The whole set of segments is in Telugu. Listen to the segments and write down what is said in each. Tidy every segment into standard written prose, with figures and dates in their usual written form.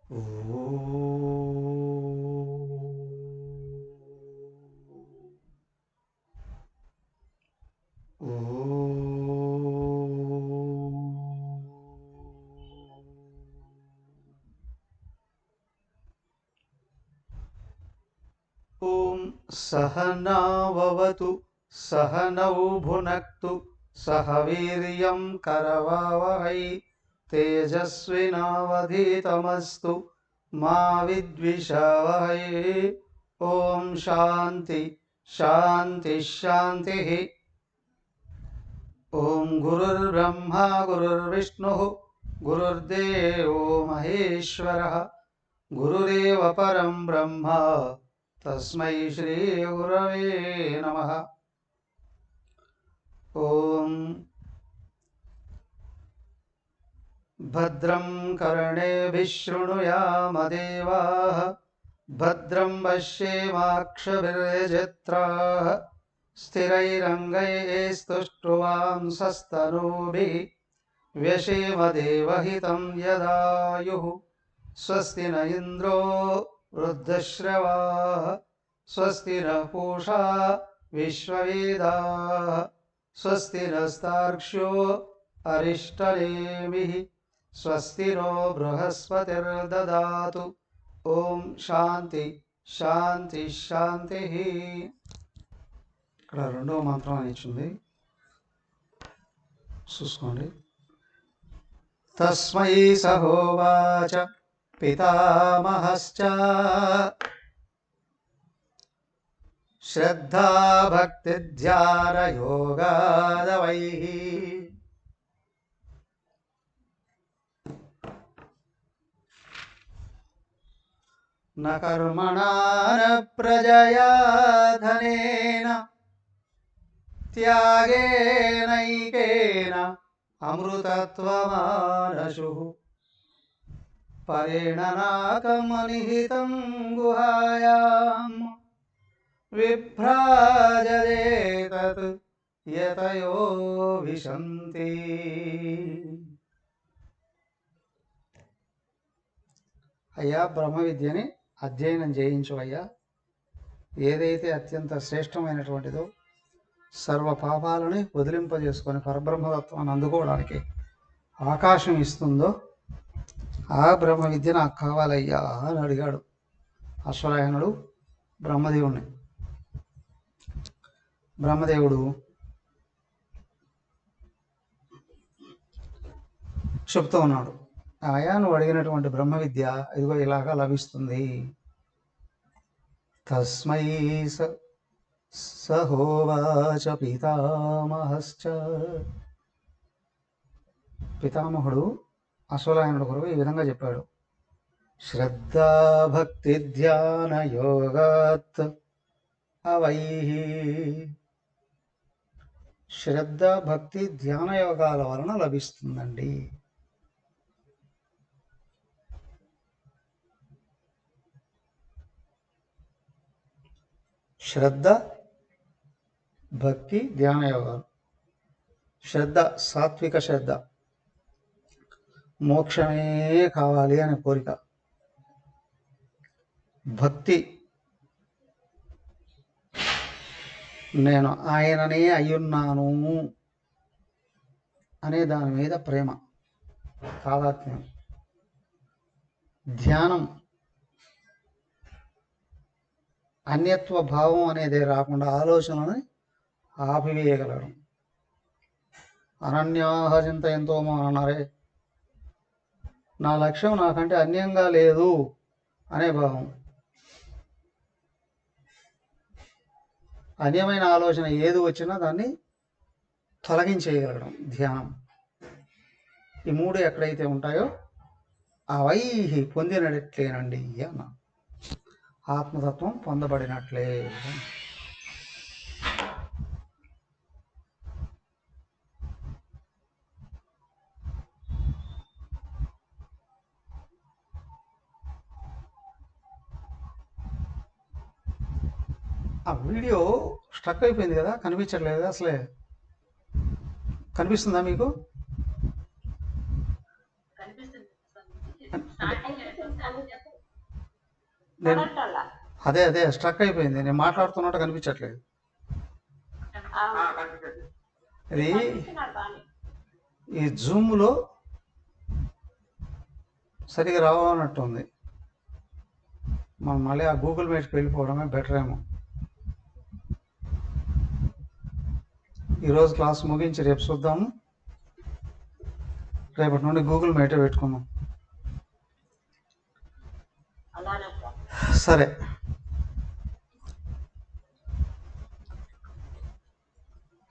ఓం సహనావవతు సహనౌ భునక్తు సహ వీర్యం కరవావహై తేజస్వినావధీతమస్తు మా విద్విషావహై. ఓం శాంతి శాంతి శాంతి. ఓం గురుర్బ్రహ్మా గురుర్విష్ణుః గురుర్దేవో మహేశ్వరః గురురేవ పరం బ్రహ్మ తస్మై శ్రీ గురవే నమః. ఓం భద్రం కర్ణేభిః శృణుయామ దేవాః భద్రం పశ్యేమాక్షభిర్యజత్రాః స్థిరైరంగైస్తుష్టువాంసస్తనూభిः వ్యశేమ దేవహితం యదాయుః. స్వస్తి న ఇంద్రో వృద్ధశ్రవాः స్వస్తి నః పూషా విశ్వవేదాः స్వస్తి నస్తార్క్ష్యో అరిష్టనేమిః స్వస్తి నో బృహస్పతిర్దదాతు. ఓం శాంతి శాంతి శాంతి. ఇక్కడ రెండవ మంత్రం అని ఇచ్చింది, చూసుకోండి. తస్మై సహోవాచ పితామహశ్చ శ్రద్ధా భక్తి ధ్యాన యోగాదవైః. న కర్మణా న ప్రజయా ధనేన త్యాగేనైకేన అమృతత్వమానశుః. పరేణ నాకమనిహితం గుహాయాం విభ్రాజయేతత్ యతయో విశంతి. అయ్యా, బ్రహ్మ విద్యని అధ్యయనం చేయించు అయ్యా. ఏదైతే అత్యంత శ్రేష్టమైనటువంటిదో, సర్వ పాపాలని వదిలింపజేసుకొని పరబ్రహ్మతత్వాన్ని అందుకోవడానికి అవకాశం ఇస్తుందో ఆ బ్రహ్మ విద్య నాకు కావాలయ్యా అని అడిగాడు అశ్వరాయణుడు బ్రహ్మదేవుణ్ణి. బ్రహ్మదేవుడు చెప్తూ ఉన్నాడు, ఆయా నువ్వు అడిగినటువంటి బ్రహ్మ విద్య ఇదిగో ఇలాగా లభిస్తుంది. తస్మై సహోవాచ పితామహశ్చ. పితామహుడు అశ్వరాయణుడు కొరకు ఈ విధంగా చెప్పాడు. శ్రద్ధా భక్తి ధ్యాన యోగాత్ అవైః. శ్రద్ధ భక్తి ధ్యాన యోగాల వలన లభిస్తుందండి. శ్రద్ధ భక్తి ధ్యాన యోగాలు. శ్రద్ధ సాత్విక శ్రద్ధ, మోక్షమే కావాలి అనే కోరిక. భక్తి, నేను ఆయననే అయ్యున్నాను అనే దాని మీద ప్రేమ, తాదాత్మ్యం. ధ్యానం, అన్యత్వ భావం అనేది రాకుండా ఆలోచనని ఆపివేయగలడం. అనన్యాహ చింతయంతో అన్నారే, నా లక్ష్యం నాకంటే అన్యంగా లేదు అనే భావం. అన్యమైన ఆలోచన ఏది వచ్చినా దాన్ని తొలగించేయగలగడం ధ్యానం. ఈ మూడు ఎక్కడైతే ఉంటాయో అవైహి పొందినట్లేనండి అన్న, ఆత్మతత్వం పొందబడినట్లే. ఆ వీడియో స్ట్రక్ అయిపోయింది కదా, కనిపించట్లేదు అసలే. కనిపిస్తుందా మీకు? అదే అదే స్ట్రక్ అయిపోయింది, నేను మాట్లాడుతున్నట్టు కనిపించట్లేదు. ఇది ఈ జూమ్లో సరిగా రావన్నట్టు ఉంది. మనం మళ్ళీ ఆ గూగుల్ మీట్కి వెళ్ళిపోవడమే బెటర్ ఏమో. ఈరోజు క్లాస్ ముగించి రేపు చూద్దాము. రేపటి నుండి గూగుల్ మీటే పెట్టుకుందాం. సరే,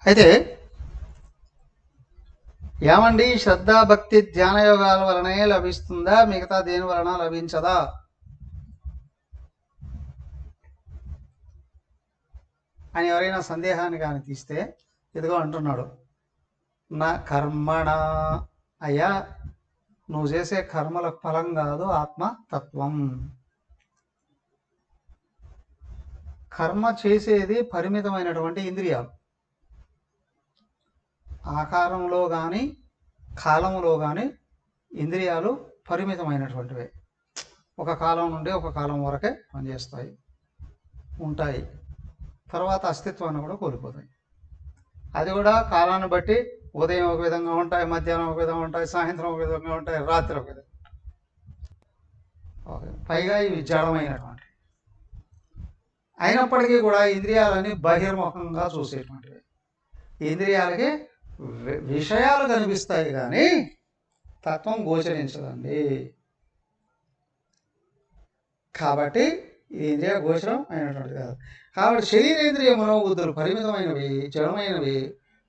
అయితే ఏమండి, శ్రద్ధ భక్తి ధ్యాన యోగాల వలనే లభిస్తుందా, మిగతా దేని వలన లభించదా? అని ఎవరైనా సందేహాన్ని కానీ తీస్తే ఇదిగో అంటున్నాడు, నా కర్మణ. అయ్యా, నువ్వు చేసే కర్మల ఫలం కాదు ఆత్మతత్వం. కర్మ చేసేది పరిమితమైనటువంటి ఇంద్రియాలు. ఆకారంలో కానీ కాలంలో కానీ ఇంద్రియాలు పరిమితమైనటువంటివే. ఒక కాలం నుండి ఒక కాలం వరకే పనిచేస్తాయి, ఉంటాయి. తర్వాత అస్తిత్వాన్ని కూడా కోల్పోతాయి. అది కూడా కాలాన్ని బట్టి ఉదయం ఒక విధంగా ఉంటాయి, మధ్యాహ్నం ఒక విధంగా ఉంటాయి, సాయంత్రం ఒక విధంగా ఉంటాయి, రాత్రి ఒక విధంగా. పైగా ఇవి జడమైనటువంటి, అయినప్పటికీ కూడా ఇంద్రియాలని బహిర్ముఖంగా చూసేటువంటివి. ఇంద్రియాలకి విషయాలు కనిపిస్తాయి కానీ తత్వం గోచరించదండి. కాబట్టి ఇది ఇంద్రియ గోచరం అయినటువంటిది కాదు. కాబట్టి శరీరేంద్రియ మనోబుద్ధులు పరిమితమైనవి, జడమైనవి.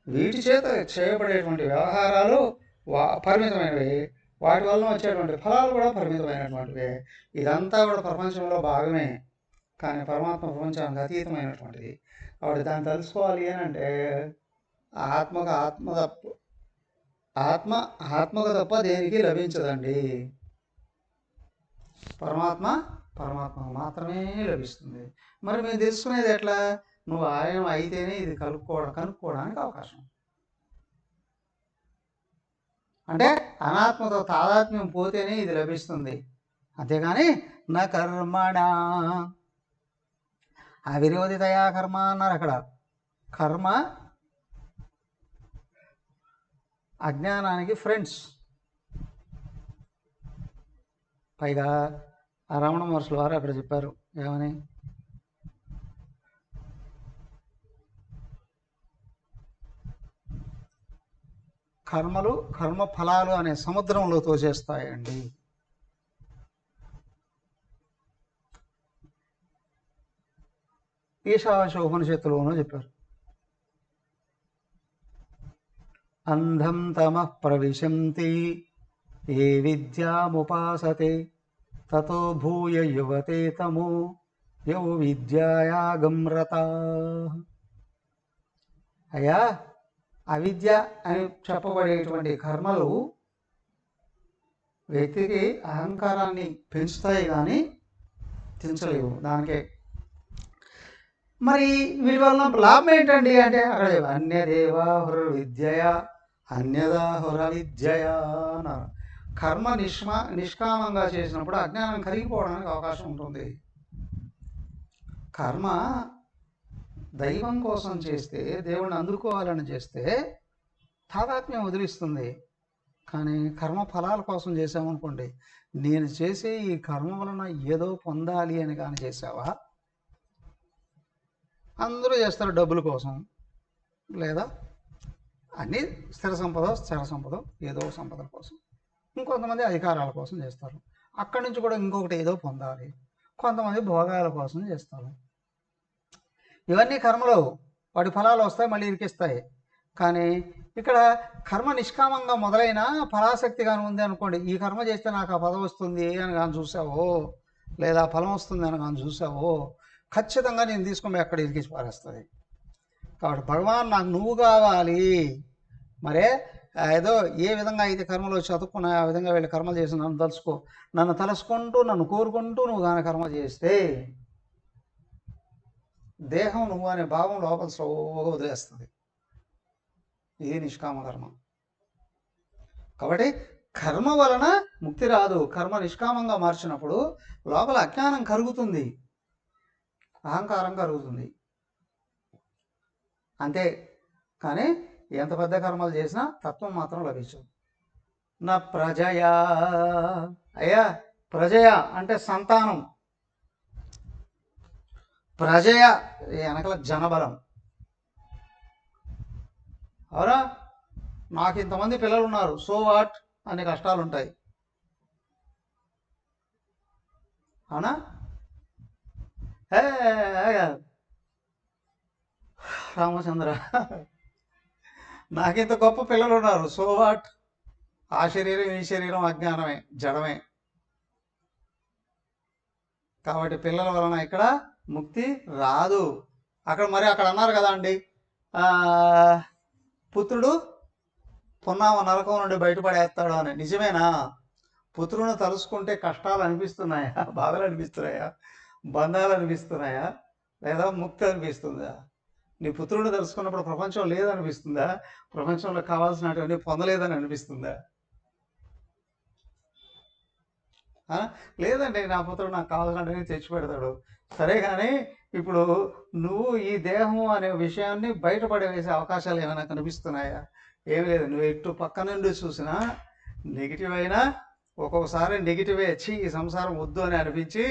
వీటి చేత చేయబడేటువంటి వ్యవహారాలు పరిమితమైనవి. వాటి వల్ల వచ్చేటువంటి ఫలాలు కూడా పరిమితమైనటువంటివి. ఇదంతా కూడా ప్రపంచంలో భాగమే, కానీ పరమాత్మ ప్రపంచానికి అతీతమైనటువంటిది. కాబట్టి దాన్ని తెలుసుకోవాలి అని అంటే ఆత్మకు తప్ప దేనికి లభించదండి. పరమాత్మ మాత్రమే లభిస్తుంది. మరి మేము తెలుసుకునేది ఎట్లా? నువ్వు ఆయన అయితేనే ఇది కనుక్కోవడానికి అవకాశం. అంటే అనాత్మతో తాదాత్మ్యం పోతేనే ఇది లభిస్తుంది. అంతేగాని నా కర్మణ అవిరోధితయా కర్మ అన్నారు. అక్కడ కర్మ అజ్ఞానానికి ఫ్రెండ్స్. పైగా ఆ రమణ మహర్షుల వారు అక్కడ చెప్పారు ఏమని, కర్మలు కర్మ ఫలాలు అనే సముద్రంలో తోచేస్తాయండి. ఈశావాస్య ఉపనిషత్తులోనూ చెప్పారు, అంధం తమః ప్రవిశంతి ఏ విద్యాముపాసతే తతో భూయ యువతే తమో యౌ విద్యాయాగం రతాః. అయ్యా, అవిద్య అని చెప్పబడేటువంటి కర్మలు వ్యక్తికి అహంకారాన్ని పెంచుతాయి కానీ తెంచలేవు. దానికే మరి వీటి వలన లాభం ఏంటండి అంటే అక్కడ అన్యదేవాహుర విద్యయ అన్యదాహుర విద్యయ అన్నారు. కర్మ నిష్కామంగా చేసినప్పుడు అజ్ఞానం కరిగిపోవడానికి అవకాశం ఉంటుంది. కర్మ దైవం కోసం చేస్తే, దేవుణ్ణి అందుకోవాలని చేస్తే తాదాత్మ్యం వదిలిస్తుంది. కానీ కర్మ ఫలాల కోసం చేసామనుకోండి, నేను చేసే ఈ కర్మ వలన ఏదో పొందాలి అని కానీ చేసావా, అందరూ చేస్తారు డబ్బుల కోసం, లేదా అన్నీ స్థిర సంపద ఏదో సంపదల కోసం, ఇంకొంతమంది అధికారాల కోసం చేస్తారు. అక్కడి నుంచి కూడా ఇంకొకటి ఏదో పొందాలి, కొంతమంది భోగాల కోసం చేస్తారు. ఇవన్నీ కర్మలు, వాటి ఫలాలు వస్తాయి, మళ్ళీ ఇరికిస్తాయి. కానీ ఇక్కడ కర్మ నిష్కామంగా మొదలైన ఫలాసక్తి కానీ ఉంది అనుకోండి, ఈ కర్మ చేస్తే నాకు ఆ పదవి వస్తుంది అని కానీ చూసావో, లేదా ఫలం వస్తుంది అని కానీ చూసావో, ఖచ్చితంగా నేను తీసుకుని అక్కడ ఇరికించి పారేస్తుంది. కాబట్టి భగవాన్ నాకు నువ్వు కావాలి, మరే ఏదో ఏ విధంగా అయితే కర్మలో చదువుకున్నా ఆ విధంగా వీళ్ళు కర్మలు చేసి నన్ను తలుసుకుంటూ నన్ను కోరుకుంటూ నువ్వు కానీ కర్మ చేస్తే దేహం నువ్వు అనే భావం లోపల స్లోగా వదిలేస్తుంది. ఇది నిష్కామ కర్మ. కాబట్టి కర్మ వలన ముక్తి రాదు. కర్మ నిష్కామంగా మార్చినప్పుడు లోపల అజ్ఞానం కరుగుతుంది, అహంకారం కరుగుతుంది అంతే. కానీ ఎంత పెద్ద కర్మలు చేసినా తత్వం మాత్రం లభించదు. నా ప్రజయా, అయ్యా ప్రజయ అంటే సంతానం, ప్రజయ వెనకల జనబలం. అవునా, నాకు ఇంతమంది పిల్లలు ఉన్నారు, సో వాట్, అనే కష్టాలు ఉంటాయి. అవునా, రామచంద్ర నాకింత గొప్ప పిల్లలు ఉన్నారు, సో వాట్, ఆ శరీరం ఈ శరీరం అజ్ఞానమే, జడమే. కాబట్టి పిల్లల వలన ఇక్కడ ముక్తి రాదు. అక్కడ అన్నారు కదా అండి, పుత్రుడు పున్నామ నరకం నుండి బయటపడేస్తాడు అని. నిజమేనా? పుత్రుని తలుసుకుంటే కష్టాలు అనిపిస్తున్నాయా, బాధలు అనిపిస్తున్నాయా, బంధాలు అనిపిస్తున్నాయా, లేదా ముక్తి అనిపిస్తుందా? నీ పుత్రుడిని తెలుసుకున్నప్పుడు ప్రపంచం లేదనిపిస్తుందా? ప్రపంచంలో కావాల్సినటువంటి పొందలేదని అనిపిస్తుందా? లేదండి, నా పుత్రుడు నాకు కావాల్సినటువంటి తెచ్చి పెడతాడు. సరే, కానీ ఇప్పుడు నువ్వు ఈ దేహం అనే విషయాన్ని బయటపడవేసే అవకాశాలు ఏమైనా కనిపిస్తున్నాయా? ఏమి లేదు. నువ్వు ఎటు పక్క నుండి చూసినా నెగిటివ్ అయినా, ఒక్కొక్కసారి నెగిటివే వచ్చి ఈ సంసారం వద్దు అని అనిపించి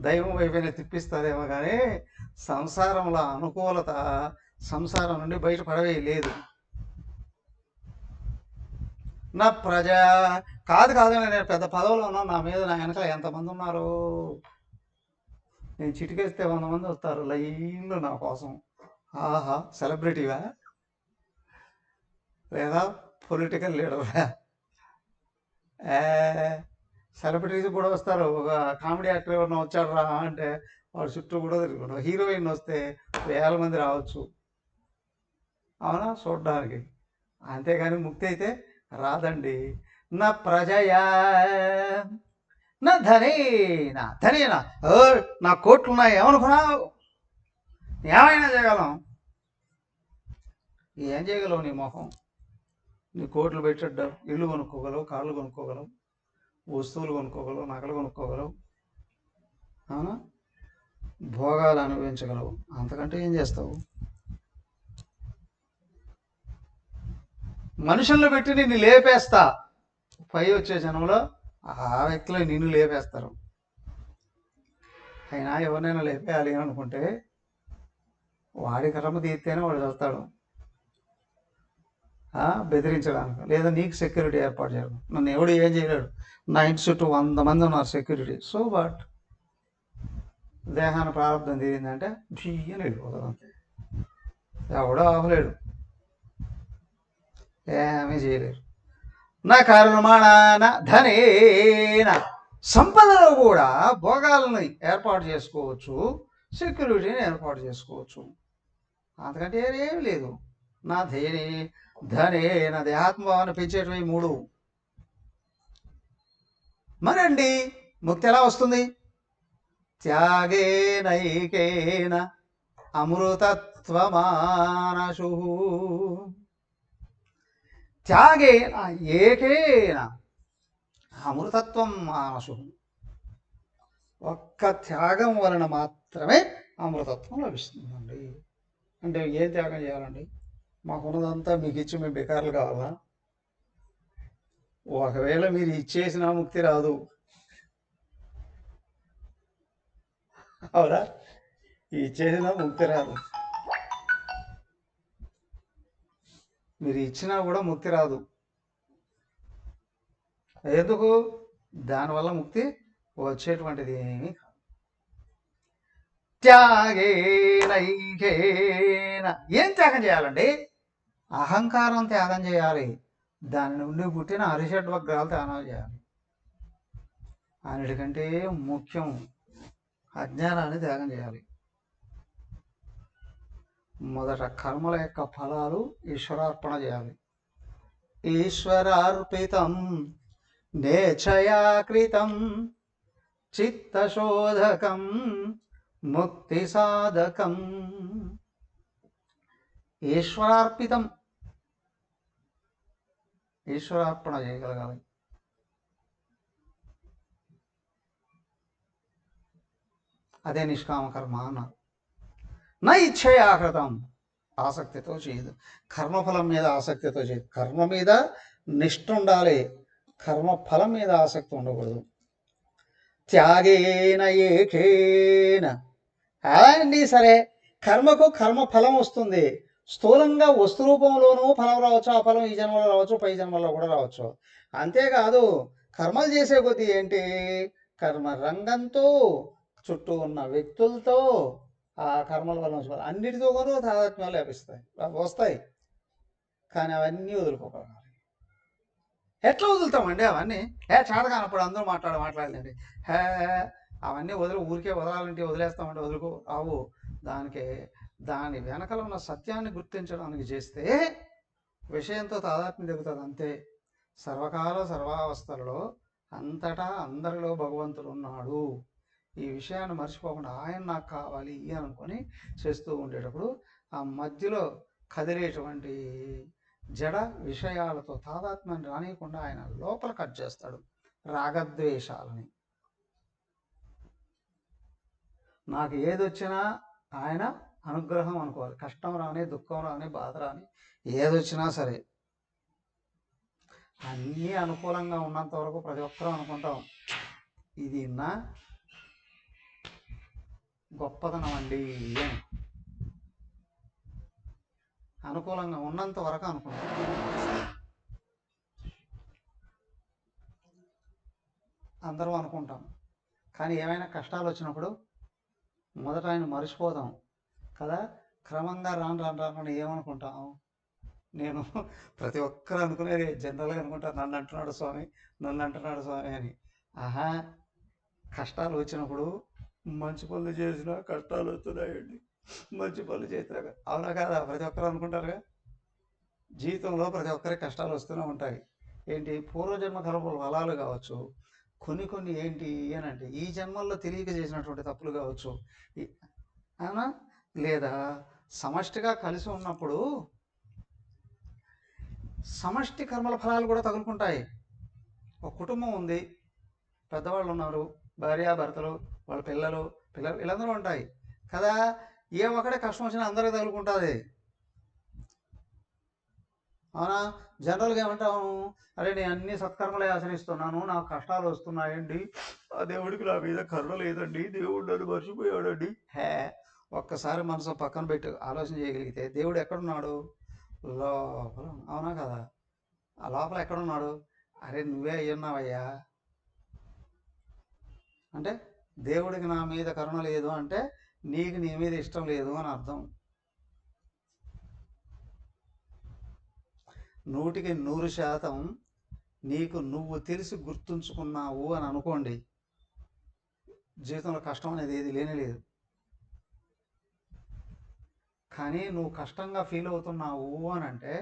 దైవం వైపునే తిప్పిస్తుందేమో, కానీ సంసారంలో అనుకూలత సంసారం నుండి బయటపడవే లేదు. నా ప్రజ కాదు నేను పెద్ద పదవిలో ఉన్నాను, నా మీద నా వెనకాల ఎంతమంది ఉన్నారు, నేను చిటికేస్తే 100 మంది వస్తారు లైన్లో నా కోసం. ఆహా, సెలబ్రిటీవా లేదా పొలిటికల్ లీడరా? సెలబ్రిటీస్ కూడా వస్తారు. ఒక కామెడీ యాక్టర్ ఎవరన్నా వచ్చాడు రా అంటే వాడు చుట్టూ కూడా తిరుగుతాడు. హీరోయిన్ వస్తే 1000 మంది రావచ్చు, అవునా, చూడడానికి. అంతేగాని ముక్తి అయితే రాదండి. నా ప్రజయా నా ధనేనా నా కోట్లు ఉన్నాయి ఏమనుకున్నావు? ఏమైనా చేయగలం. ఏం చేయగలవు? నీ మొహం, నీ కోట్లు పెట్టాడు, ఇల్లు కొనుక్కోగలవు, కార్లు కొనుక్కోగలవు, వస్తువులు కొనుక్కోగలవు, నగలు కొనుక్కోగలవు, అవునా, భోగాలు అనుభవించగలవు. అంతకంటే ఏం చేస్తావు? మనుషులను పెట్టి నిన్ను లేపేస్తా, పై వచ్చే జనంలో ఆ వ్యక్తులు నిన్ను లేపేస్తారు. అయినా ఎవరినైనా లేపేయాలి అనుకుంటే వాడి కర్మ తీస్తేనే వాడు చదువుతాడు, బెదిరించడానికి, లేదా నీకు సెక్యూరిటీ ఏర్పాటు చేయడం. నన్ను ఎవడు ఏం చేయలేడు, నా ఇంటి చుట్టూ 100 మంది ఉన్నారు సెక్యూరిటీ. సో బట్ దేహాన్ని ప్రారంభం తీరిందంటే ఢీయని వెళ్ళిపోతుంది అంతే. ఎవడో ఆపలేడు, ఏమీ చేయలేరు. నా కర్మణ ధనేన, సంపదలో కూడా భోగాలను ఏర్పాటు చేసుకోవచ్చు, సెక్యూరిటీని ఏర్పాటు చేసుకోవచ్చు. అంతకంటే ఏమీ లేదు. నా ధనేన, దేహాత్మభావాన్ని పెంచేటివి 3. మరండి ముక్తి ఎలా వస్తుంది? త్యాగేనైకేన అమృతత్వమానసు, త్యాగేన ఏకేన అమృతత్వం మానసు. ఒక్క త్యాగం వలన మాత్రమే అమృతత్వం లభిస్తుందండి. అంటే ఏం త్యాగం చేయాలండి? మాకున్నదంతా మీకు ఇచ్చి మేము బేకారులు కావాలా? ఒకవేళ మీరు ఇచ్చేసిన ముక్తి రాదు, అవునా, ఇచ్చేసిన ముక్తి రాదు. మీరు ఇచ్చినా కూడా ముక్తి రాదు. ఎందుకు? దానివల్ల ముక్తి వచ్చేటువంటిది ఏమీ కాదు. త్యాగేనైకేన, ఏం త్యాగం చేయాలండి? అహంకారం త్యాగం చేయాలి, దాని నుండి పుట్టిన అరిషడ్వర్గాలు త్యాగం చేయాలి. అన్నిటికంటే ముఖ్యం అజ్ఞానాన్ని త్యాగం చేయాలి. మొదట కర్మల యొక్క ఫలాలు ఈశ్వరార్పణ చేయాలి. ఈశ్వరార్పితం నేచయాకృతం చిత్తశోధకం ముక్తి సాధకం. ఈశ్వరార్పితం, ఈశ్వరార్పణ చేయగలగాలి. అదే నిష్కామ కర్మ అన్నారు. నా ఇచ్ఛయాకృతం, ఆసక్తితో చేయదు. కర్మఫలం మీద ఆసక్తితో చేయదు. కర్మ మీద నిష్ఠ ఉండాలి, కర్మఫలం మీద ఆసక్తి ఉండకూడదు. త్యాగేన ఏకేన, అన్నీ సరే, కర్మకు కర్మ ఫలం వస్తుంది. స్థూలంగా వస్తు రూపంలోనూ ఫలం రావచ్చు. ఆ ఫలం ఈ జన్మలో రావచ్చు, పై జన్మలో కూడా రావచ్చు. అంతేకాదు కర్మలు చేసే కొద్దీ ఏంటి, కర్మ రంగంతో, చుట్టూ ఉన్న వ్యక్తులతో, ఆ కర్మల వల్ల అన్నిటితో కూడా తాదాత్మ్యాలు వస్తాయి. కానీ అవన్నీ వదులుకోగలగాలి. ఎట్లా వదులుతామండి అవన్నీ? చేత కానప్పుడు అందరూ మాట్లాడలేండి. అవన్నీ ఊరికే వదలాలంటే వదిలేస్తామంటే వదులుకో రావు. దాని వెనకల ఉన్న సత్యాన్ని గుర్తించడానికి చేస్తే విషయంతో తాదాత్మ్యం దిగుతుంది అంతే. సర్వకాల సర్వావస్థలలో అంతటా అందరిలో భగవంతుడు ఉన్నాడు. ఈ విషయాన్ని మర్చిపోకుండా ఆయన నాకు కావాలి అని అనుకొని చేస్తూ ఉండేటప్పుడు ఆ మధ్యలో కదిలేటువంటి జడ విషయాలతో తాదాత్మ్యాన్ని రానియకుండా ఆయన లోపల కట్ చేస్తాడు రాగద్వేషాలని. నాకు ఏదొచ్చినా ఆయన అనుగ్రహం అనుకోవాలి. కష్టం రాని, దుఃఖం రాని, బాధ రాని, ఏదొచ్చినా సరే అన్నీ అనుకూలంగా ఉన్నంత వరకు ప్రతి ఒక్కరూ అనుకుంటాం ఇది నా గొప్పతనం అండి అని. అనుకూలంగా ఉన్నంత వరకు అనుకుంటాం. అందరూ అనుకుంటాం. కానీ ఏమైనా కష్టాలు వచ్చినప్పుడు మొదట ఆయన మర్చిపోదాం కదా. క్రమంగా రాను ఏమనుకుంటాం, నేను ప్రతి ఒక్కరు అనుకునేది జనరల్గా అనుకుంటారు, నన్ను అంటున్నాడు స్వామి అని. ఆహా, కష్టాలు వచ్చినప్పుడు మంచి పనులు చేసినా కష్టాలు వస్తున్నాయండి, మంచి పనులు చేసినా, అవునా కాదా? ప్రతి ఒక్కరు అనుకుంటారుగా. జీవితంలో ప్రతి ఒక్కరికి కష్టాలు వస్తూనే ఉంటాయి. ఏంటి, పూర్వజన్మ కర్మ ఫలాలు కావచ్చు, కొన్ని ఏంటి అని అంటే ఈ జన్మల్లో తెలియక చేసినటువంటి తప్పులు కావచ్చు, అవునా? లేదా సమష్టిగా కలిసి ఉన్నప్పుడు సమష్టి కర్మల ఫలాలు కూడా తగులుకుంటాయి. ఒక కుటుంబం ఉంది, పెద్దవాళ్ళు ఉన్నారు, భార్యాభర్తలు, వాళ్ళ పిల్లలు వీళ్ళందరూ ఉంటాయి కదా. ఏ ఒక్కడే కష్టం వచ్చినా అందరికీ తగులుకుంటుంది, అవునా? జనరల్గా ఏమంటాము, అరే నేను అన్ని సత్కర్మలే ఆచరిస్తున్నాను, నాకు కష్టాలు వస్తున్నాయండి, ఆ దేవుడికి నా మీద కరుణ లేదండి, దేవుడు నన్ను మర్చిపోయాడండి. ఒక్కసారి మనసు పక్కన పెట్టి ఆలోచన చేయగలిగితే దేవుడు ఎక్కడున్నాడు? లోపల, అవునా కదా? ఆ లోపల ఎక్కడున్నాడు? అరే నువ్వే అయ్యున్నావయ్యా. అంటే దేవుడికి నా మీద కరుణ లేదు అంటే నీకు నీ మీద ఇష్టం లేదు అని అర్థం. 100% నీకు నువ్వు తెలిసి గుర్తుంచుకున్నావు అని అనుకోండి, జీవితంలో కష్టం అనేది ఏది లేనేలేదు. కానీ నువ్వు కష్టంగా ఫీల్ అవుతున్నావు అని అంటే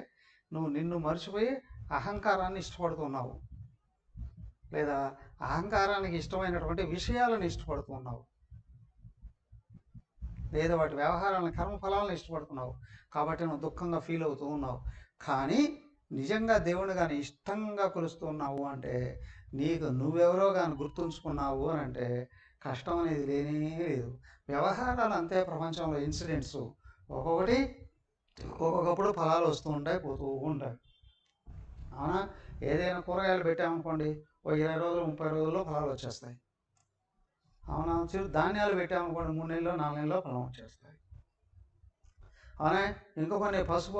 నువ్వు నిన్ను మర్చిపోయి అహంకారాన్ని ఇష్టపడుతున్నావు, లేదా అహంకారానికి ఇష్టమైనటువంటి విషయాలను ఇష్టపడుతున్నావు, లేదా వాటి వ్యవహారాలను కర్మఫలాలను ఇష్టపడుతున్నావు. కాబట్టి నువ్వు దుఃఖంగా ఫీల్ అవుతూ ఉన్నావు. కానీ నిజంగా దేవుని కానీ ఇష్టంగా కొలుస్తున్నావు అంటే నీకు నువ్వెవరో కానీ గుర్తుంచుకున్నావు అని అంటే కష్టం అనేది లేనే లేదు. వ్యవహారాలు అంతే, ప్రపంచంలో ఇన్సిడెంట్స్ ఒక్కొక్కప్పుడు ఫలాలు వస్తూ ఉంటాయి, పోతూ ఉంటాయి, అవునా? ఏదైనా కూరగాయలు పెట్టామనుకోండి, ఒక 20 రోజులు 30 రోజుల్లో ఫలాలు వచ్చేస్తాయి, అవునా? ధాన్యాలు పెట్టామనుకోండి, 3 నెలల్లో 4 నెలల్లో ఫలం వచ్చేస్తాయి, అవునా? ఇంకో కొన్ని పసుపు